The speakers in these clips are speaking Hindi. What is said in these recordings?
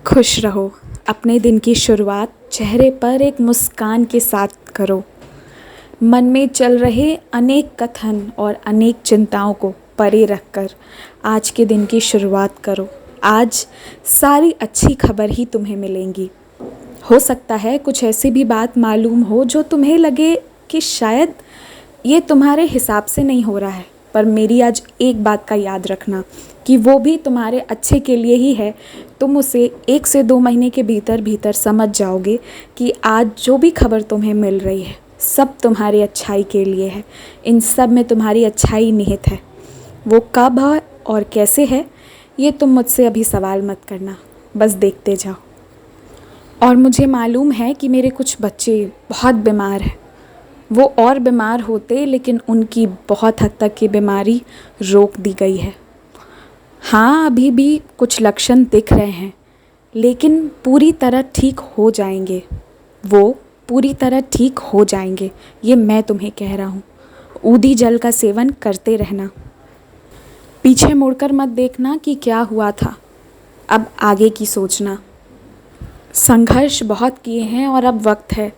खुश रहो। अपने दिन की शुरुआत चेहरे पर एक मुस्कान के साथ करो। मन में चल रहे अनेक कथन और अनेक चिंताओं को परे रखकर आज के दिन की शुरुआत करो। आज सारी अच्छी खबर ही तुम्हें मिलेंगी। हो सकता है कुछ ऐसी भी बात मालूम हो जो तुम्हें लगे कि शायद ये तुम्हारे हिसाब से नहीं हो रहा है, पर मेरी आज एक बात का याद रखना कि वो भी तुम्हारे अच्छे के लिए ही है। तुम उसे 1 से 2 महीने के भीतर भीतर समझ जाओगे कि आज जो भी खबर तुम्हें मिल रही है सब तुम्हारी अच्छाई के लिए है। इन सब में तुम्हारी अच्छाई निहित है। वो कब है और कैसे है ये तुम मुझसे अभी सवाल मत करना, बस देखते जाओ। और मुझे मालूम है कि मेरे कुछ बच्चे बहुत बीमार हैं। वो और बीमार होते लेकिन उनकी बहुत हद तक की बीमारी रोक दी गई है। हाँ, अभी भी कुछ लक्षण दिख रहे हैं लेकिन पूरी तरह ठीक हो जाएंगे। वो पूरी तरह ठीक हो जाएंगे, ये मैं तुम्हें कह रहा हूँ। ऊदी जल का सेवन करते रहना। पीछे मुड़कर मत देखना कि क्या हुआ था, अब आगे की सोचना। संघर्ष बहुत किए हैं और अब वक्त है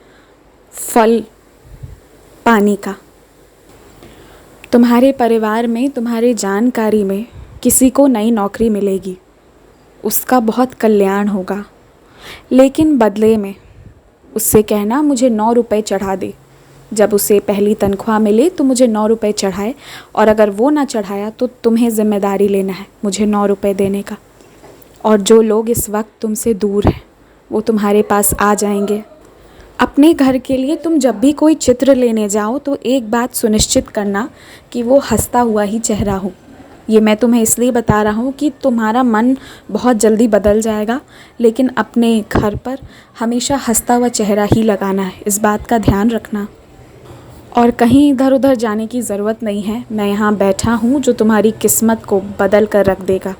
फल पाने का। तुम्हारे परिवार में, तुम्हारे जानकारी में किसी को नई नौकरी मिलेगी, उसका बहुत कल्याण होगा। लेकिन बदले में उससे कहना मुझे 9 रुपए चढ़ा दे। जब उसे पहली तनख्वाह मिले तो मुझे 9 रुपए चढ़ाए, और अगर वो ना चढ़ाया तो तुम्हें ज़िम्मेदारी लेना है मुझे 9 रुपए देने का। और जो लोग इस वक्त तुमसे दूर हैं वो तुम्हारे पास आ जाएंगे। अपने घर के लिए तुम जब भी कोई चित्र लेने जाओ तो एक बात सुनिश्चित करना कि वो हंसता हुआ ही चेहरा हो। ये मैं तुम्हें इसलिए बता रहा हूँ कि तुम्हारा मन बहुत जल्दी बदल जाएगा, लेकिन अपने घर पर हमेशा हंसता हुआ चेहरा ही लगाना है, इस बात का ध्यान रखना। और कहीं इधर उधर जाने की ज़रूरत नहीं है। मैं यहाँ बैठा हूँ जो तुम्हारी किस्मत को बदल कर रख देगा।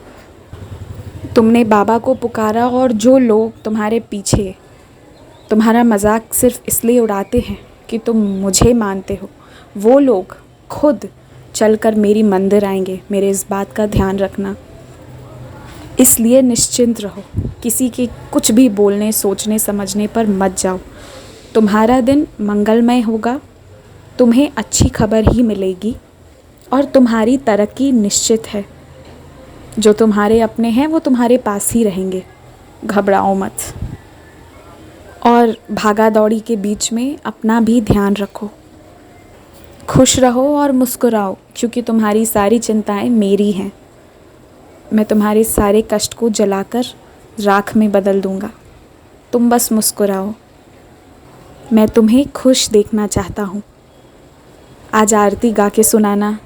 तुमने बाबा को पुकारा और जो लोग तुम्हारे पीछे तुम्हारा मजाक सिर्फ इसलिए उड़ाते हैं कि तुम मुझे मानते हो, वो लोग खुद चलकर मेरी मंदिर आएंगे, मेरे इस बात का ध्यान रखना। इसलिए निश्चिंत रहो, किसी के कुछ भी बोलने सोचने समझने पर मत जाओ। तुम्हारा दिन मंगलमय होगा, तुम्हें अच्छी खबर ही मिलेगी और तुम्हारी तरक्की निश्चित है। जो तुम्हारे अपने हैं वो तुम्हारे पास ही रहेंगे, घबराओ मत। और भागा दौड़ी के बीच में अपना भी ध्यान रखो। खुश रहो और मुस्कुराओ, क्योंकि तुम्हारी सारी चिंताएं मेरी हैं। मैं तुम्हारे सारे कष्ट को जलाकर राख में बदल दूंगा। तुम बस मुस्कुराओ। मैं तुम्हें खुश देखना चाहता हूँ। आज आरती गा के सुनाना।